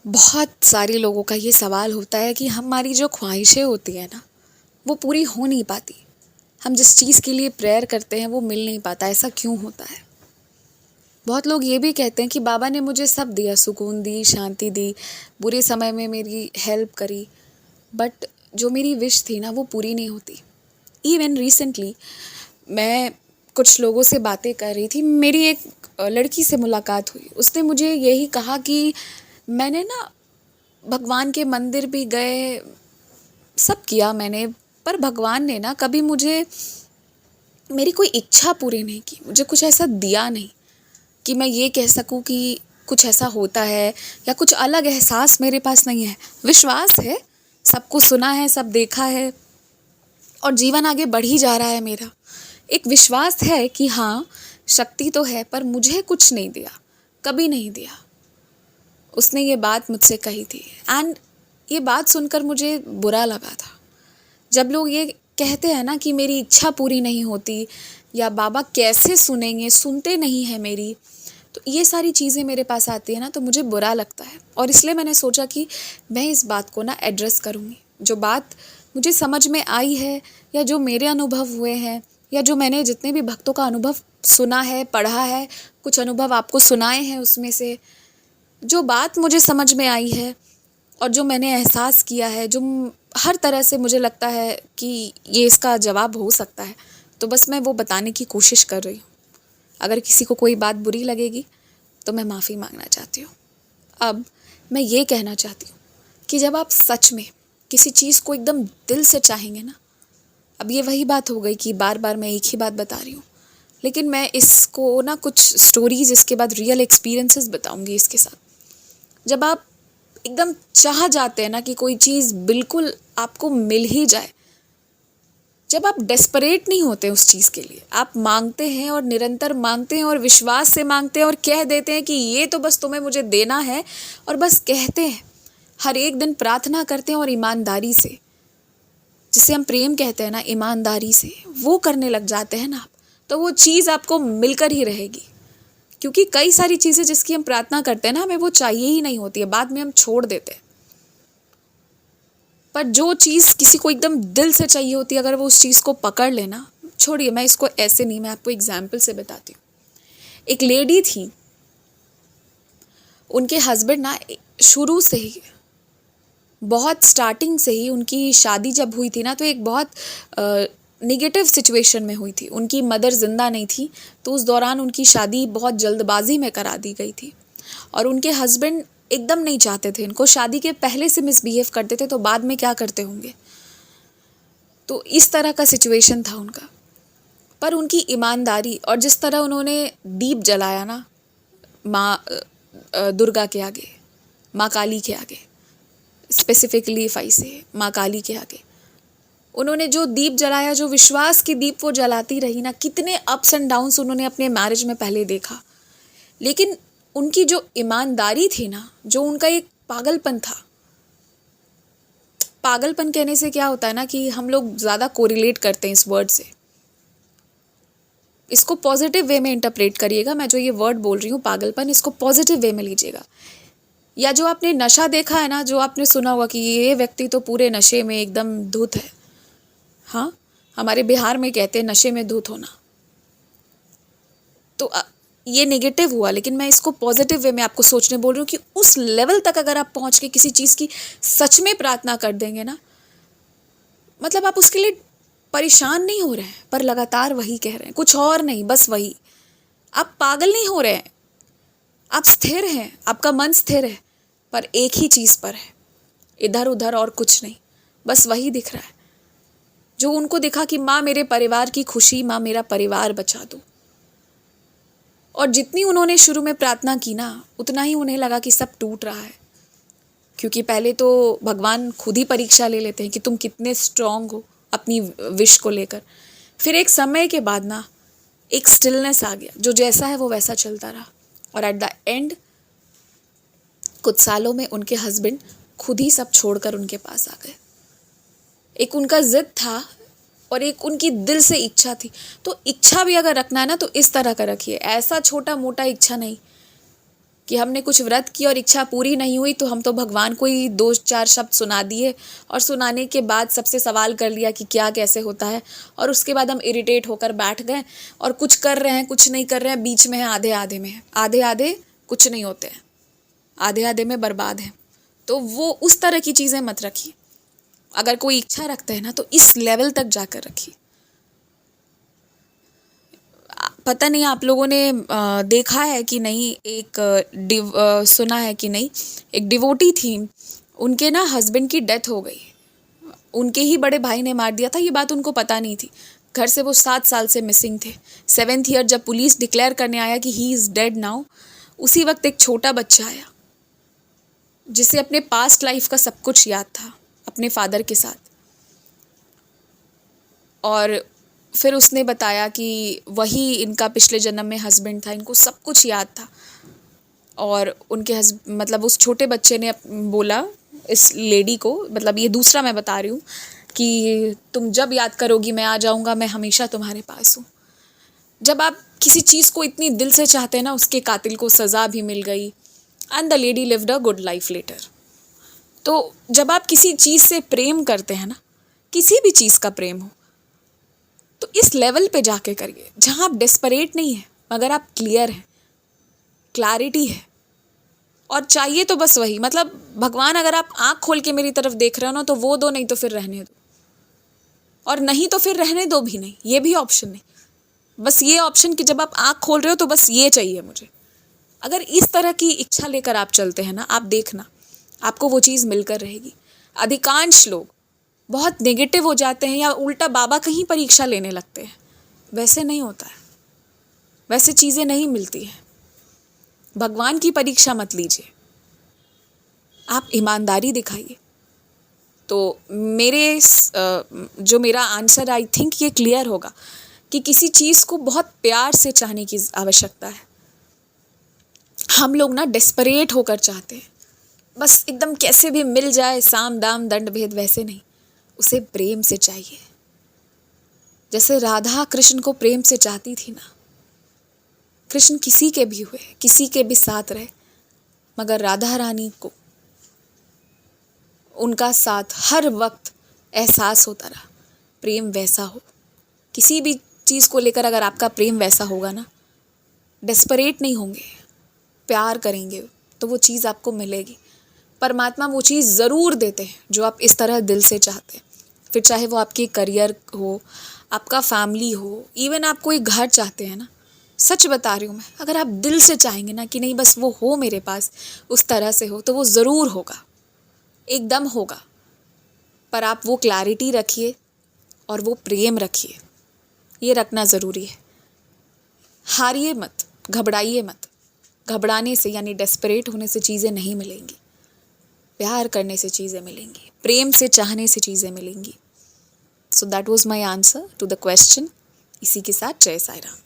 बहुत सारे लोगों का ये सवाल होता है कि हमारी जो ख्वाहिशें होती हैं ना, वो पूरी हो नहीं पाती। हम जिस चीज़ के लिए प्रेयर करते हैं वो मिल नहीं पाता। ऐसा क्यों होता है? बहुत लोग ये भी कहते हैं कि बाबा ने मुझे सब दिया, सुकून दी, शांति दी, बुरे समय में मेरी हेल्प करी, बट जो मेरी विश थी ना वो पूरी नहीं होती। इवन रिसेंटली मैं कुछ लोगों से बातें कर रही थी, मेरी एक लड़की से मुलाकात हुई। उसने मुझे यही कहा कि मैंने ना भगवान के मंदिर भी गए, सब किया मैंने, पर भगवान ने ना कभी मुझे मेरी कोई इच्छा पूरी नहीं की, मुझे कुछ ऐसा दिया नहीं कि मैं ये कह सकूं कि कुछ ऐसा होता है, या कुछ अलग एहसास मेरे पास नहीं है। विश्वास है, सब कुछ सुना है, सब देखा है, और जीवन आगे बढ़ ही जा रहा है मेरा। एक विश्वास है कि हाँ, शक्ति तो है, पर मुझे कुछ नहीं दिया, कभी नहीं दिया। उसने ये बात मुझसे कही थी, एंड ये बात सुनकर मुझे बुरा लगा था। जब लोग ये कहते हैं ना कि मेरी इच्छा पूरी नहीं होती, या बाबा कैसे सुनेंगे, सुनते नहीं हैं मेरी, तो ये सारी चीज़ें मेरे पास आती है ना, तो मुझे बुरा लगता है। और इसलिए मैंने सोचा कि मैं इस बात को ना एड्रेस करूँगी। जो बात मुझे समझ में आई है, या जो मेरे अनुभव हुए हैं, या जो मैंने जितने भी भक्तों का अनुभव सुना है, पढ़ा है, कुछ अनुभव आपको सुनाए हैं, उसमें से जो बात मुझे समझ में आई है और जो मैंने एहसास किया है, जो हर तरह से मुझे लगता है कि ये इसका जवाब हो सकता है, तो बस मैं वो बताने की कोशिश कर रही हूँ। अगर किसी को कोई बात बुरी लगेगी तो मैं माफ़ी मांगना चाहती हूँ। अब मैं ये कहना चाहती हूँ कि जब आप सच में किसी चीज़ को एकदम दिल से चाहेंगे ना, अब ये वही बात हो गई कि बार बार मैं एक ही बात बता रही हूँ, लेकिन मैं इसको ना कुछ स्टोरीज, इसके बाद रियल एक्सपीरियंसेस बताऊँगी इसके साथ। जब आप एकदम चाह जाते हैं ना कि कोई चीज़ बिल्कुल आपको मिल ही जाए, जब आप डेस्परेट नहीं होते उस चीज़ के लिए, आप मांगते हैं और निरंतर मांगते हैं और विश्वास से मांगते हैं और कह देते हैं कि ये तो बस तुम्हें मुझे देना है, और बस कहते हैं, हर एक दिन प्रार्थना करते हैं और ईमानदारी से, जिसे हम प्रेम कहते हैं ना, ईमानदारी से वो करने लग जाते हैं ना आप, तो वो चीज़ आपको मिलकर ही रहेगी। क्योंकि कई सारी चीज़ें जिसकी हम प्रार्थना करते हैं ना, हमें वो चाहिए ही नहीं होती है, बाद में हम छोड़ देते हैं। पर जो चीज़ किसी को एकदम दिल से चाहिए होती है, अगर वो उस चीज़ को पकड़ लेना, छोड़िए, मैं इसको ऐसे नहीं, मैं आपको एग्जाम्पल से बताती हूँ। एक लेडी थी, उनके हस्बैंड ना शुरू से ही, बहुत स्टार्टिंग से ही, उनकी शादी जब हुई थी ना, तो एक बहुत निगेटिव सिचुएशन में हुई थी। उनकी मदर ज़िंदा नहीं थी, तो उस दौरान उनकी शादी बहुत जल्दबाजी में करा दी गई थी, और उनके हस्बैंड एकदम नहीं चाहते थे इनको, शादी के पहले से मिसबिहेव करते थे, तो बाद में क्या करते होंगे। तो इस तरह का सिचुएशन था उनका। पर उनकी ईमानदारी और जिस तरह उन्होंने दीप जलाया ना माँ दुर्गा के आगे, माँ काली के आगे, स्पेसिफिकली फाई से माँ काली के आगे, उन्होंने जो दीप जलाया, जो विश्वास की दीप वो जलाती रही ना, कितने अप्स एंड डाउन्स उन्होंने अपने मैरिज में पहले देखा, लेकिन उनकी जो ईमानदारी थी ना, जो उनका एक पागलपन था। पागलपन कहने से क्या होता है ना कि हम लोग ज़्यादा कोरिलेट करते हैं इस वर्ड से, इसको पॉजिटिव वे में इंटरप्रेट करिएगा। मैं जो ये वर्ड बोल रही हूँ पागलपन, इसको पॉजिटिव वे में लीजिएगा। या जो आपने नशा देखा है ना, जो आपने सुना होगा कि ये व्यक्ति तो पूरे नशे में एकदम धुत है। हाँ, हमारे बिहार में कहते हैं नशे में धुत होना। तो ये नेगेटिव हुआ, लेकिन मैं इसको पॉजिटिव वे में आपको सोचने बोल रही हूँ कि उस लेवल तक अगर आप पहुँच के किसी चीज़ की सच में प्रार्थना कर देंगे ना, मतलब आप उसके लिए परेशान नहीं हो रहे हैं, पर लगातार वही कह रहे हैं, कुछ और नहीं, बस वही। आप पागल नहीं हो रहे हैं, आप स्थिर हैं, आपका मन स्थिर है, पर एक ही चीज़ पर है, इधर उधर और कुछ नहीं, बस वही दिख रहा है जो उनको दिखा कि माँ मेरे परिवार की खुशी, माँ मेरा परिवार बचा दो। और जितनी उन्होंने शुरू में प्रार्थना की ना, उतना ही उन्हें लगा कि सब टूट रहा है। क्योंकि पहले तो भगवान खुद ही परीक्षा ले लेते हैं कि तुम कितने स्ट्रांग हो अपनी विश को लेकर। फिर एक समय के बाद ना एक स्टिलनेस आ गया, जो जैसा है वो वैसा चलता रहा, और एट द एंड कुछ सालों में उनके हस्बैंड खुद ही सब छोड़कर उनके पास आ गए। एक उनका जिद था और एक उनकी दिल से इच्छा थी। तो इच्छा भी अगर रखना है ना, तो इस तरह का रखिए, ऐसा छोटा मोटा इच्छा नहीं कि हमने कुछ व्रत की और इच्छा पूरी नहीं हुई तो हम तो भगवान को ही 2-4 शब्द सुना दिए और सुनाने के बाद सबसे सवाल कर लिया कि क्या कैसे होता है, और उसके बाद हम इरिटेट होकर बैठ गए और कुछ कर रहे हैं कुछ नहीं कर रहे हैं, बीच में है, आधे आधे में है, आधे आधे कुछ नहीं होते हैं, आधे आधे में बर्बाद हैं। तो वो उस तरह की चीज़ें मत रखिए। अगर कोई इच्छा रखता है ना तो इस लेवल तक जाकर रखिए। पता नहीं आप लोगों ने देखा है कि नहीं, सुना है कि नहीं, एक डिवोटी थी, उनके ना हस्बैंड की डेथ हो गई, उनके ही बड़े भाई ने मार दिया था। ये बात उनको पता नहीं थी। घर से वो 7 साल से मिसिंग थे। 7th ईयर जब पुलिस डिक्लेयर करने आया कि ही इज़ डेड नाउ, उसी वक्त एक छोटा बच्चा आया जिसे अपने पास्ट लाइफ का सब कुछ याद था अपने फादर के साथ, और फिर उसने बताया कि वही इनका पिछले जन्म में हस्बैंड था, इनको सब कुछ याद था। और उनके मतलब उस छोटे बच्चे ने बोला इस लेडी को, मतलब ये दूसरा मैं बता रही हूँ, कि तुम जब याद करोगी मैं आ जाऊँगा, मैं हमेशा तुम्हारे पास हूँ। जब आप किसी चीज़ को इतनी दिल से चाहते हैं ना, उसके कातिल को सज़ा भी मिल गई and the lady lived a good life later. तो जब आप किसी चीज़ से प्रेम करते हैं ना, किसी भी चीज़ का प्रेम हो, तो इस लेवल पे जाके करिए जहाँ आप डेस्परेट नहीं है मगर आप क्लियर हैं, क्लैरिटी है, और चाहिए तो बस वही, मतलब भगवान अगर आप आँख खोल के मेरी तरफ देख रहे हो ना तो वो दो, नहीं तो फिर रहने दो, और नहीं तो फिर रहने दो भी नहीं, ये भी ऑप्शन नहीं। बस ये ऑप्शन कि जब आप आँख खोल रहे हो तो बस ये चाहिए मुझे। अगर इस तरह की इच्छा लेकर आप चलते हैं ना, आप देखना आपको वो चीज़ मिलकर रहेगी। अधिकांश लोग बहुत नेगेटिव हो जाते हैं या उल्टा बाबा कहीं परीक्षा लेने लगते हैं। वैसे नहीं होता है, वैसे चीज़ें नहीं मिलती हैं। भगवान की परीक्षा मत लीजिए, आप ईमानदारी दिखाइए। तो जो मेरा आंसर, आई थिंक ये क्लियर होगा कि किसी चीज़ को बहुत प्यार से चाहने की आवश्यकता है। हम लोग ना डेस्परेट होकर चाहते हैं, बस एकदम कैसे भी मिल जाए, साम दाम दंड भेद, वैसे नहीं, उसे प्रेम से चाहिए। जैसे राधा कृष्ण को प्रेम से चाहती थी ना, कृष्ण किसी के भी हुए, किसी के भी साथ रहे, मगर राधा रानी को उनका साथ हर वक्त एहसास होता रहा। प्रेम वैसा हो, किसी भी चीज़ को लेकर अगर आपका प्रेम वैसा होगा ना, डेस्परेट नहीं होंगे, प्यार करेंगे तो वो चीज़ आपको मिलेगी। परमात्मा वो चीज़ ज़रूर देते हैं जो आप इस तरह दिल से चाहते हैं। फिर चाहे वो आपकी करियर हो, आपका फैमिली हो, इवन आप कोई घर चाहते हैं ना, सच बता रही हूँ मैं, अगर आप दिल से चाहेंगे ना कि नहीं बस वो हो मेरे पास, उस तरह से हो, तो वो ज़रूर होगा, एकदम होगा। पर आप वो क्लैरिटी रखिए और वो प्रेम रखिए, ये रखना ज़रूरी है। हारिए मत, घबराइए मत। घबराने से यानी डेस्परेट होने से चीज़ें नहीं मिलेंगी, प्यार करने से चीज़ें मिलेंगी, प्रेम से चाहने से चीज़ें मिलेंगी। So that was my answer to the question. इसी के साथ जय साई राम।